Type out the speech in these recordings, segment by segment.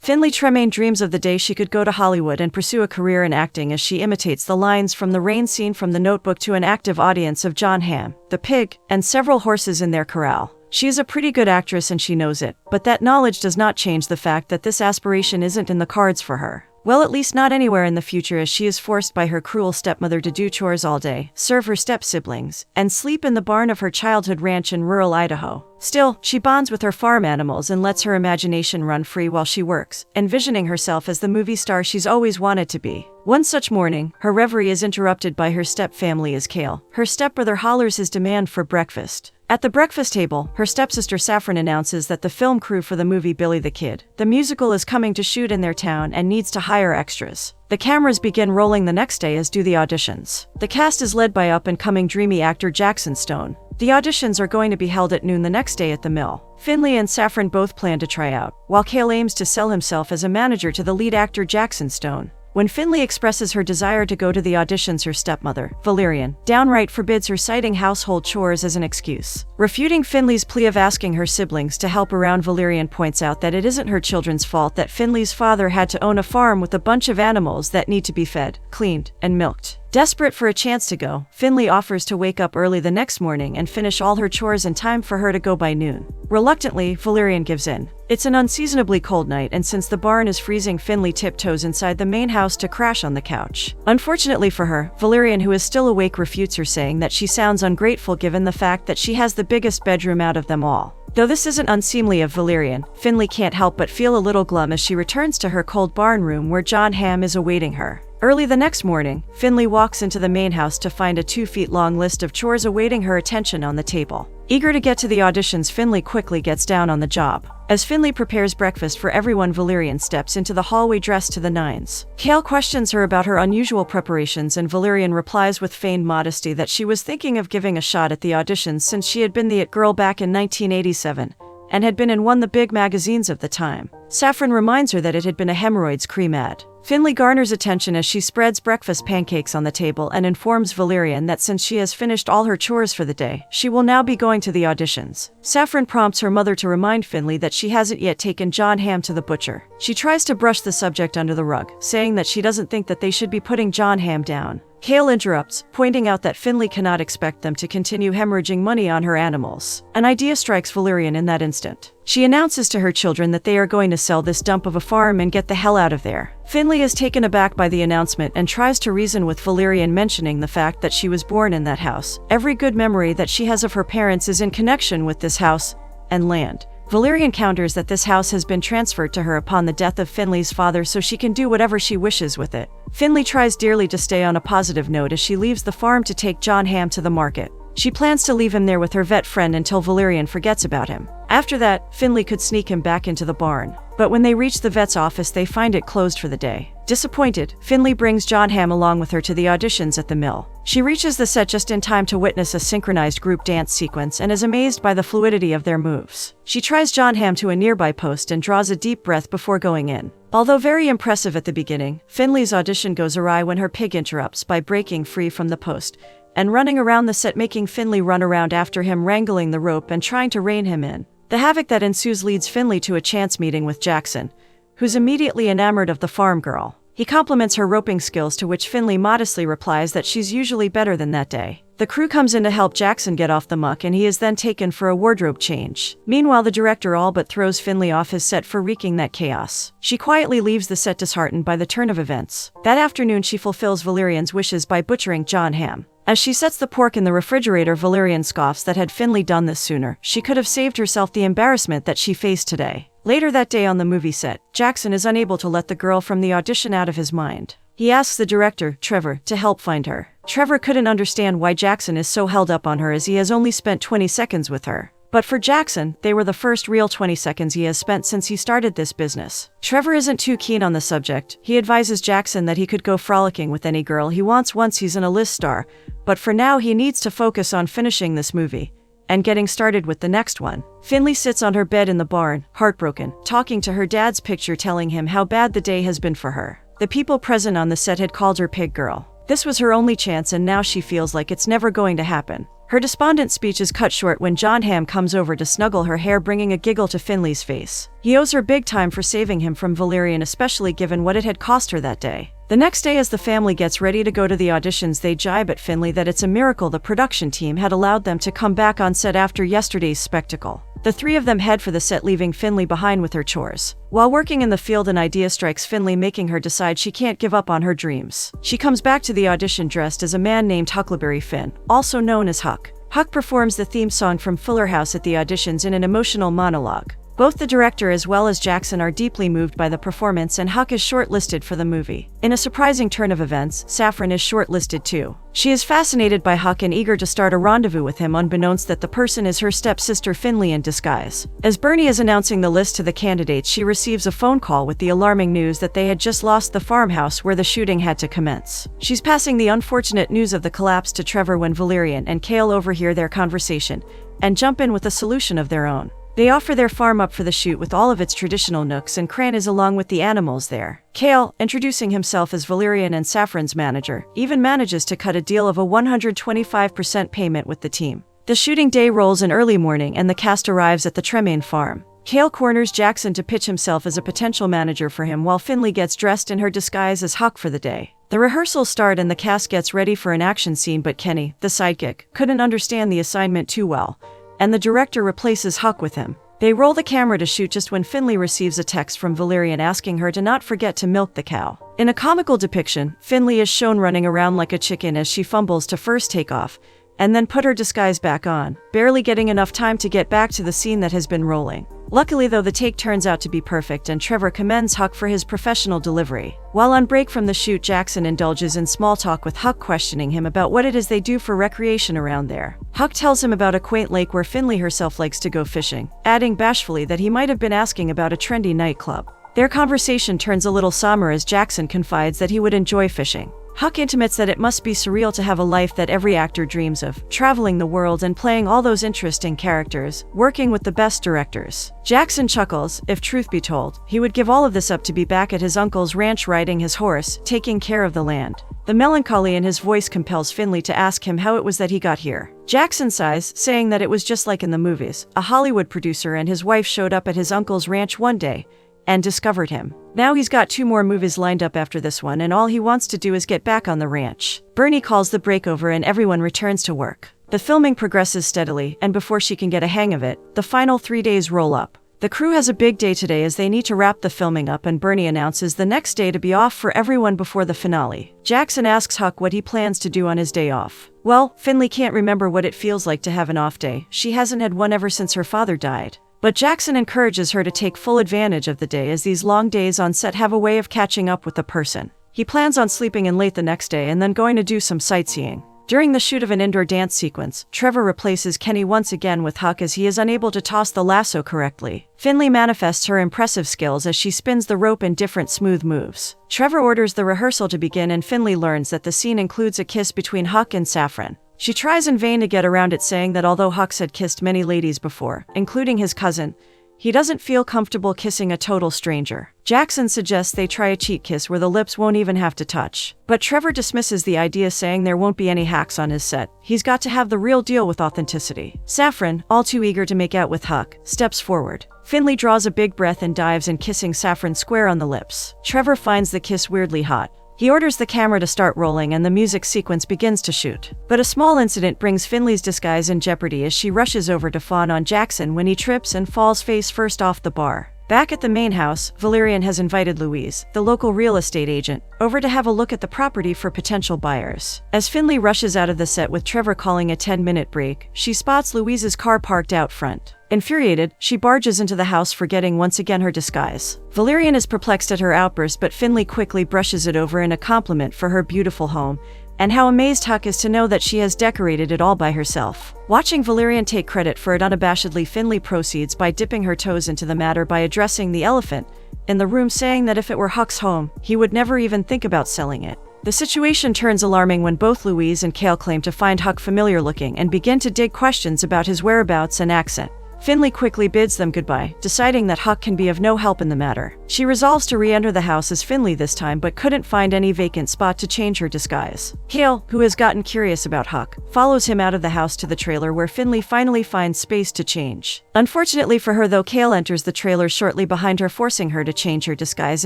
Finley Tremaine dreams of the day she could go to Hollywood and pursue a career in acting as she imitates the lines from the rain scene from The Notebook to an active audience of John Hamm, the pig, and several horses in their corral. She is a pretty good actress and she knows it, but that knowledge does not change the fact that this aspiration isn't in the cards for her. Well, at least not anywhere in the future, as she is forced by her cruel stepmother to do chores all day, serve her step-siblings, and sleep in the barn of her childhood ranch in rural Idaho. Still, she bonds with her farm animals and lets her imagination run free while she works, envisioning herself as the movie star she's always wanted to be. One such morning, her reverie is interrupted by her step-family as Cale, her stepbrother, hollers his demand for breakfast. At the breakfast table, her stepsister Saffron announces that the film crew for the movie Billy the Kid, the musical, is coming to shoot in their town and needs to hire extras. The cameras begin rolling the next day, as do the auditions. The cast is led by up-and-coming dreamy actor Jackson Stone. The auditions are going to be held at noon the next day at the mill. Finley and Saffron both plan to try out, while Cale aims to sell himself as a manager to the lead actor Jackson Stone. When Finley expresses her desire to go to the auditions, her stepmother, Valerian, downright forbids her, citing household chores as an excuse. Refuting Finley's plea of asking her siblings to help around, Valerian points out that it isn't her children's fault that Finley's father had to own a farm with a bunch of animals that need to be fed, cleaned, and milked. Desperate for a chance to go, Finley offers to wake up early the next morning and finish all her chores in time for her to go by noon. Reluctantly, Valerian gives in. It's an unseasonably cold night, and since the barn is freezing, Finley tiptoes inside the main house to crash on the couch. Unfortunately for her, Valerian, who is still awake, refutes her, saying that she sounds ungrateful given the fact that she has the biggest bedroom out of them all. Though this isn't unseemly of Valerian, Finley can't help but feel a little glum as she returns to her cold barn room where John Hamm is awaiting her. Early the next morning, Finley walks into the main house to find a 2-feet-long list of chores awaiting her attention on the table. Eager to get to the auditions, Finley quickly gets down on the job. As Finley prepares breakfast for everyone, Valerian steps into the hallway dressed to the nines. Cale questions her about her unusual preparations, and Valerian replies with feigned modesty that she was thinking of giving a shot at the auditions since she had been the It Girl back in 1987 and had been in one of the big magazines of the time. Saffron reminds her that it had been a hemorrhoids cream ad. Finley garners attention as she spreads breakfast pancakes on the table and informs Valerian that since she has finished all her chores for the day, she will now be going to the auditions. Saffron prompts her mother to remind Finley that she hasn't yet taken John Hamm to the butcher. She tries to brush the subject under the rug, saying that she doesn't think that they should be putting John Hamm down. Cale interrupts, pointing out that Finley cannot expect them to continue hemorrhaging money on her animals. An idea strikes Valerian in that instant. She announces to her children that they are going to sell this dump of a farm and get the hell out of there. Finley is taken aback by the announcement and tries to reason with Valerian, mentioning the fact that she was born in that house. Every good memory that she has of her parents is in connection with this house and land. Valerian counters that this house has been transferred to her upon the death of Finley's father, so she can do whatever she wishes with it. Finley tries dearly to stay on a positive note as she leaves the farm to take John Hamm to the market. She plans to leave him there with her vet friend until Valerian forgets about him. After that, Finley could sneak him back into the barn. But when they reach the vet's office, they find it closed for the day. Disappointed, Finley brings John Hamm along with her to the auditions at the mill. She reaches the set just in time to witness a synchronized group dance sequence and is amazed by the fluidity of their moves. She tries John Hamm to a nearby post and draws a deep breath before going in. Although very impressive at the beginning, Finley's audition goes awry when her pig interrupts by breaking free from the post and running around the set, making Finley run around after him, wrangling the rope and trying to rein him in. The havoc that ensues leads Finley to a chance meeting with Jackson, who's immediately enamored of the farm girl. He compliments her roping skills, to which Finley modestly replies that she's usually better than that day. The crew comes in to help Jackson get off the muck, and he is then taken for a wardrobe change. Meanwhile, the director all but throws Finley off his set for wreaking that chaos. She quietly leaves the set, disheartened by the turn of events. That afternoon, she fulfills Valerian's wishes by butchering John Hamm. As she sets the pork in the refrigerator, Valerian scoffs that had Finley done this sooner, she could have saved herself the embarrassment that she faced today. Later that day on the movie set, Jackson is unable to let the girl from the audition out of his mind. He asks the director, Trevor, to help find her. Trevor couldn't understand why Jackson is so held up on her, as he has only spent 20 seconds with her. But for Jackson, they were the first real 20 seconds he has spent since he started this business. Trevor isn't too keen on the subject. He advises Jackson that he could go frolicking with any girl he wants once he's an A-list star, but for now he needs to focus on finishing this movie and getting started with the next one. Finley sits on her bed in the barn, heartbroken, talking to her dad's picture, telling him how bad the day has been for her. The people present on the set had called her Pig Girl. This was her only chance, and now she feels like it's never going to happen. Her despondent speech is cut short when John Hamm comes over to snuggle her hair, bringing a giggle to Finley's face. He owes her big time for saving him from Valerian, especially given what it had cost her that day. The next day, as the family gets ready to go to the auditions, they jibe at Finley that it's a miracle the production team had allowed them to come back on set after yesterday's spectacle. The three of them head for the set, leaving Finley behind with her chores. While working in the field, an idea strikes Finley, making her decide she can't give up on her dreams. She comes back to the audition dressed as a man named Huckleberry Finn, also known as Huck. Huck performs the theme song from Fuller House at the auditions in an emotional monologue. Both the director as well as Jackson are deeply moved by the performance, and Huck is shortlisted for the movie. In a surprising turn of events, Saffron is shortlisted too. She is fascinated by Huck and eager to start a rendezvous with him, unbeknownst that the person is her stepsister Finley in disguise. As Bernie is announcing the list to the candidates, she receives a phone call with the alarming news that they had just lost the farmhouse where the shooting had to commence. She's passing the unfortunate news of the collapse to Trevor when Valerian and Cale overhear their conversation and jump in with a solution of their own. They offer their farm up for the shoot with all of its traditional nooks and crannies along with the animals there. Cale, introducing himself as Valerian and Saffron's manager, even manages to cut a deal of a 125% payment with the team. The shooting day rolls in early morning and the cast arrives at the Tremaine farm. Cale corners Jackson to pitch himself as a potential manager for him, while Finley gets dressed in her disguise as Huck for the day. The rehearsals start and the cast gets ready for an action scene, but Kenny, the sidekick, couldn't understand the assignment too well, and the director replaces Huck with him. They roll the camera to shoot just when Finley receives a text from Valerian asking her to not forget to milk the cow. In a comical depiction, Finley is shown running around like a chicken as she fumbles to first take off and then put her disguise back on, barely getting enough time to get back to the scene that has been rolling. Luckily though, the take turns out to be perfect and Trevor commends Huck for his professional delivery. While on break from the shoot, Jackson indulges in small talk with Huck, questioning him about what it is they do for recreation around there. Huck tells him about a quaint lake where Finley herself likes to go fishing, adding bashfully that he might have been asking about a trendy nightclub. Their conversation turns a little somber as Jackson confides that he would enjoy fishing. Huck intimates that it must be surreal to have a life that every actor dreams of, traveling the world and playing all those interesting characters, working with the best directors. Jackson chuckles. If truth be told, he would give all of this up to be back at his uncle's ranch riding his horse, taking care of the land. The melancholy in his voice compels Finley to ask him how it was that he got here. Jackson sighs, saying that it was just like in the movies. A Hollywood producer and his wife showed up at his uncle's ranch one day and discovered him. Now he's got 2 more movies lined up after this one, and all he wants to do is get back on the ranch. Bernie calls the break over and everyone returns to work. The filming progresses steadily, and before she can get a hang of it, the final 3 days roll up. The crew has a big day today as they need to wrap the filming up, and Bernie announces the next day to be off for everyone before the finale. Jackson asks Huck what he plans to do on his day off. Well, Finley can't remember what it feels like to have an off day. She hasn't had one ever since her father died. But Jackson encourages her to take full advantage of the day, as these long days on set have a way of catching up with the person. He plans on sleeping in late the next day and then going to do some sightseeing. During the shoot of an indoor dance sequence, Trevor replaces Kenny once again with Huck as he is unable to toss the lasso correctly. Finley manifests her impressive skills as she spins the rope in different smooth moves. Trevor orders the rehearsal to begin and Finley learns that the scene includes a kiss between Huck and Saffron. She tries in vain to get around it, saying that although Huck had kissed many ladies before, including his cousin, he doesn't feel comfortable kissing a total stranger. Jackson suggests they try a cheat kiss where the lips won't even have to touch. But Trevor dismisses the idea, saying there won't be any hacks on his set. He's got to have the real deal with authenticity. Saffron, all too eager to make out with Huck, steps forward. Finley draws a big breath and dives in, kissing Saffron square on the lips. Trevor finds the kiss weirdly hot. He orders the camera to start rolling and the music sequence begins to shoot. But a small incident brings Finley's disguise in jeopardy as she rushes over to fawn on Jackson when he trips and falls face first off the bar. Back at the main house, Valerian has invited Louise, the local real estate agent, over to have a look at the property for potential buyers. As Finley rushes out of the set with Trevor calling a 10-minute break, she spots Louise's car parked out front. Infuriated, she barges into the house, forgetting once again her disguise. Valerian is perplexed at her outburst, but Finley quickly brushes it over in a compliment for her beautiful home, and how amazed Huck is to know that she has decorated it all by herself. Watching Valerian take credit for it unabashedly, Finley proceeds by dipping her toes into the matter by addressing the elephant in the room, saying that if it were Huck's home, he would never even think about selling it. The situation turns alarming when both Louise and Cale claim to find Huck familiar looking and begin to dig questions about his whereabouts and accent. Finley quickly bids them goodbye, deciding that Huck can be of no help in the matter. She resolves to re-enter the house as Finley this time but couldn't find any vacant spot to change her disguise. Cale, who has gotten curious about Huck, follows him out of the house to the trailer where Finley finally finds space to change. Unfortunately for her though, Cale enters the trailer shortly behind her, forcing her to change her disguise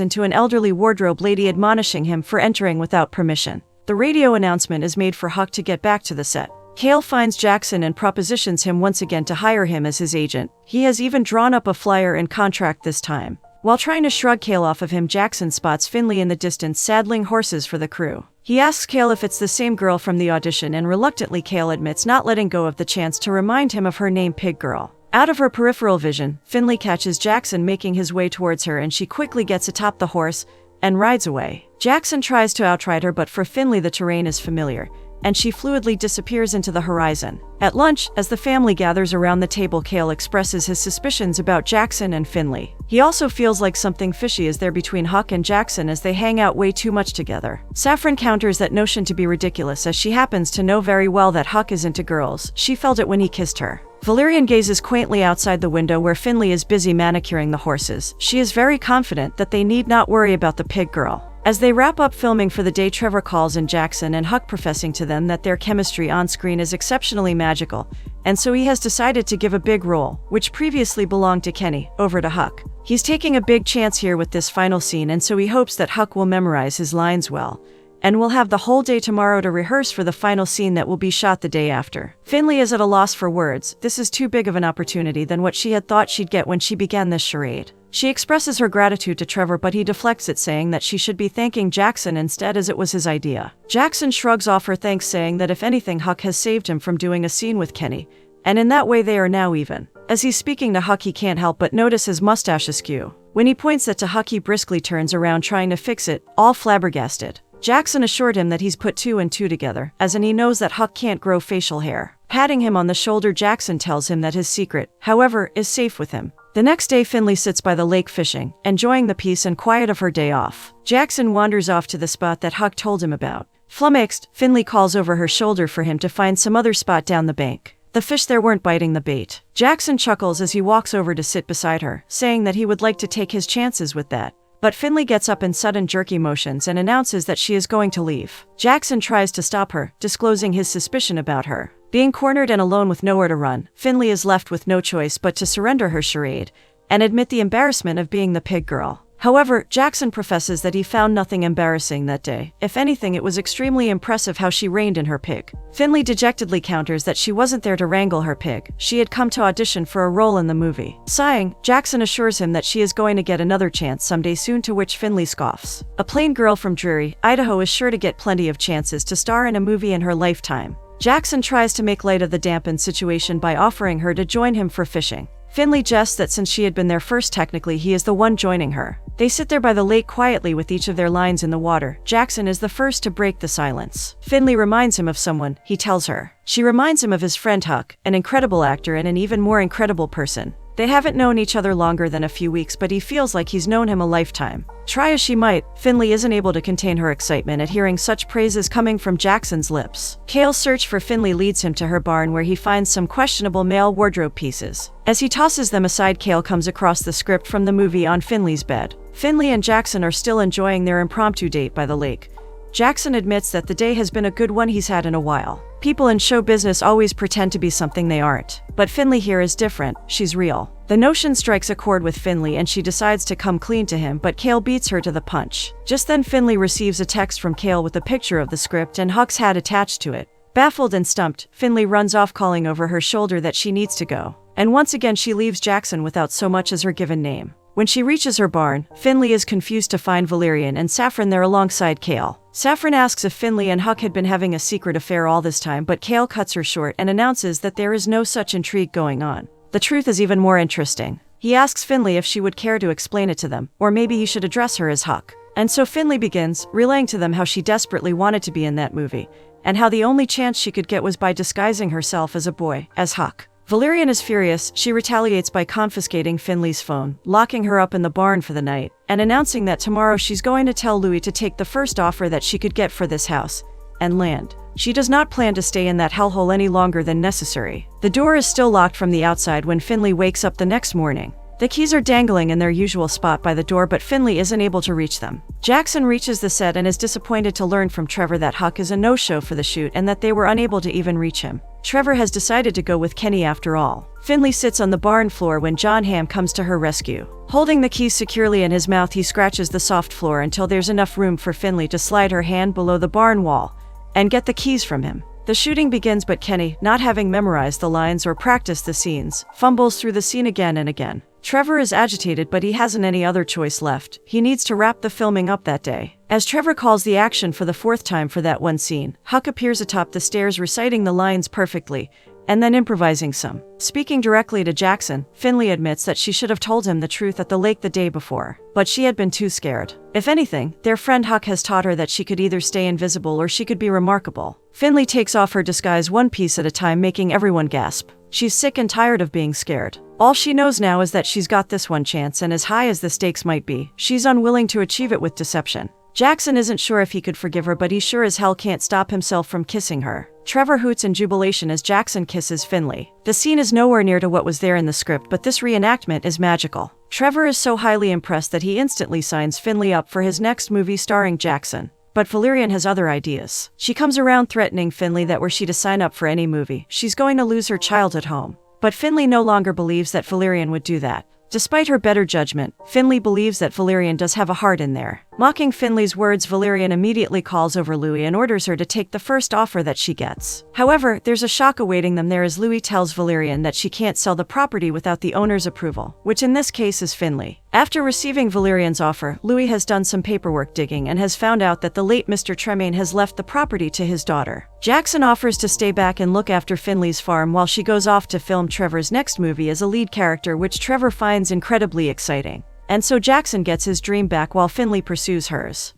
into an elderly wardrobe lady, admonishing him for entering without permission. The radio announcement is made for Huck to get back to the set. Cale finds Jackson and propositions him once again to hire him as his agent. He has even drawn up a flyer and contract this time. While trying to shrug Cale off of him, Jackson spots Finley in the distance saddling horses for the crew. He asks Cale if it's the same girl from the audition, and reluctantly Cale admits not letting go of the chance to remind him of her name, Pig Girl. Out of her peripheral vision, Finley catches Jackson making his way towards her, and she quickly gets atop the horse and rides away. Jackson tries to outride her, but for Finley the terrain is familiar, and she fluidly disappears into the horizon. At lunch, as the family gathers around the table, Cale expresses his suspicions about Jackson and Finley. He also feels like something fishy is there between Huck and Jackson as they hang out way too much together. Saffron counters that notion to be ridiculous, as she happens to know very well that Huck is into girls. She felt it when he kissed her. Valerian gazes quaintly outside the window where Finley is busy manicuring the horses. She is very confident that they need not worry about the pig girl. As they wrap up filming for the day, Trevor calls in Jackson and Huck, professing to them that their chemistry on screen is exceptionally magical, and so he has decided to give a big role, which previously belonged to Kenny, over to Huck. He's taking a big chance here with this final scene, and so he hopes that Huck will memorize his lines well, and will have the whole day tomorrow to rehearse for the final scene that will be shot the day after. Finley is at a loss for words. This is too big of an opportunity than what she had thought she'd get when she began this charade. She expresses her gratitude to Trevor, but he deflects it, saying that she should be thanking Jackson instead, as it was his idea. Jackson shrugs off her thanks, saying that if anything, Huck has saved him from doing a scene with Kenny, and in that way they are now even. As he's speaking to Huck, he can't help but notice his mustache askew. When he points that to Huck, he briskly turns around trying to fix it, all flabbergasted. Jackson assured him that he's put two and two together, as in he knows that Huck can't grow facial hair. Patting him on the shoulder, Jackson tells him that his secret, however, is safe with him. The next day, Finley sits by the lake fishing, enjoying the peace and quiet of her day off. Jackson wanders off to the spot that Huck told him about. Flummoxed, Finley calls over her shoulder for him to find some other spot down the bank. The fish there weren't biting the bait. Jackson chuckles as he walks over to sit beside her, saying that he would like to take his chances with that. But Finley gets up in sudden jerky motions and announces that she is going to leave. Jackson tries to stop her, disclosing his suspicion about her. Being cornered and alone with nowhere to run, Finley is left with no choice but to surrender her charade and admit the embarrassment of being the pig girl. However, Jackson professes that he found nothing embarrassing that day. If anything, it was extremely impressive how she reined in her pig. Finley dejectedly counters that she wasn't there to wrangle her pig. She had come to audition for a role in the movie. Sighing, Jackson assures him that she is going to get another chance someday soon, to which Finley scoffs. A plain girl from Dreary, Idaho is sure to get plenty of chances to star in a movie in her lifetime. Jackson tries to make light of the dampened situation by offering her to join him for fishing. Finley jests that since she had been there first, technically he is the one joining her. They sit there by the lake quietly with each of their lines in the water. Jackson is the first to break the silence. Finley reminds him of someone, he tells her. She reminds him of his friend Huck, an incredible actor and an even more incredible person. They haven't known each other longer than a few weeks, but he feels like he's known him a lifetime. Try as she might, Finley isn't able to contain her excitement at hearing such praises coming from Jackson's lips. Cale's search for Finley leads him to her barn, where he finds some questionable male wardrobe pieces. As he tosses them aside, Cale comes across the script from the movie on Finley's bed. Finley and Jackson are still enjoying their impromptu date by the lake. Jackson admits that the day has been a good one he's had in a while. People in show business always pretend to be something they aren't. But Finley here is different. She's real. The notion strikes a chord with Finley and she decides to come clean to him, but Cale beats her to the punch. Just then Finley receives a text from Cale with a picture of the script and Huck's hat attached to it. Baffled and stumped, Finley runs off, calling over her shoulder that she needs to go. And once again she leaves Jackson without so much as her given name. When she reaches her barn, Finley is confused to find Valerian and Saffron there alongside Cale. Saffron asks if Finley and Huck had been having a secret affair all this time, but Cale cuts her short and announces that there is no such intrigue going on. The truth is even more interesting. He asks Finley if she would care to explain it to them, or maybe he should address her as Huck. And so Finley begins, relaying to them how she desperately wanted to be in that movie, and how the only chance she could get was by disguising herself as a boy, as Huck. Valerian is furious. She retaliates by confiscating Finley's phone, locking her up in the barn for the night, and announcing that tomorrow she's going to tell Louis to take the first offer that she could get for this house and land. She does not plan to stay in that hellhole any longer than necessary. The door is still locked from the outside when Finley wakes up the next morning. The keys are dangling in their usual spot by the door, but Finley isn't able to reach them. Jackson reaches the set and is disappointed to learn from Trevor that Huck is a no-show for the shoot and that they were unable to even reach him. Trevor has decided to go with Kenny after all. Finley sits on the barn floor when John Hamm comes to her rescue. Holding the keys securely in his mouth, he scratches the soft floor until there's enough room for Finley to slide her hand below the barn wall and get the keys from him. The shooting begins, but Kenny, not having memorized the lines or practiced the scenes, fumbles through the scene again and again. Trevor is agitated, but he hasn't any other choice left. He needs to wrap the filming up that day. As Trevor calls the action for the fourth time for that one scene, Huck appears atop the stairs reciting the lines perfectly, and then improvising some. Speaking directly to Jackson, Finley admits that she should have told him the truth at the lake the day before, but she had been too scared. If anything, their friend Huck has taught her that she could either stay invisible or she could be remarkable. Finley takes off her disguise one piece at a time, making everyone gasp. She's sick and tired of being scared. All she knows now is that she's got this one chance, and as high as the stakes might be, she's unwilling to achieve it with deception. Jackson isn't sure if he could forgive her, but he sure as hell can't stop himself from kissing her. Trevor hoots in jubilation as Jackson kisses Finley. The scene is nowhere near to what was there in the script, but this reenactment is magical. Trevor is so highly impressed that he instantly signs Finley up for his next movie starring Jackson. But Valerian has other ideas. She comes around threatening Finley that were she to sign up for any movie, she's going to lose her childhood home. But Finley no longer believes that Valerian would do that. Despite her better judgment, Finley believes that Valerian does have a heart in there. Mocking Finley's words, Valerian immediately calls over Louis and orders her to take the first offer that she gets. However, there's a shock awaiting them there as Louis tells Valerian that she can't sell the property without the owner's approval, which in this case is Finley. After receiving Valerian's offer, Louis has done some paperwork digging and has found out that the late Mr. Tremaine has left the property to his daughter. Jackson offers to stay back and look after Finley's farm while she goes off to film Trevor's next movie as a lead character, which Trevor finds incredibly exciting. And so Jackson gets his dream back while Finley pursues hers.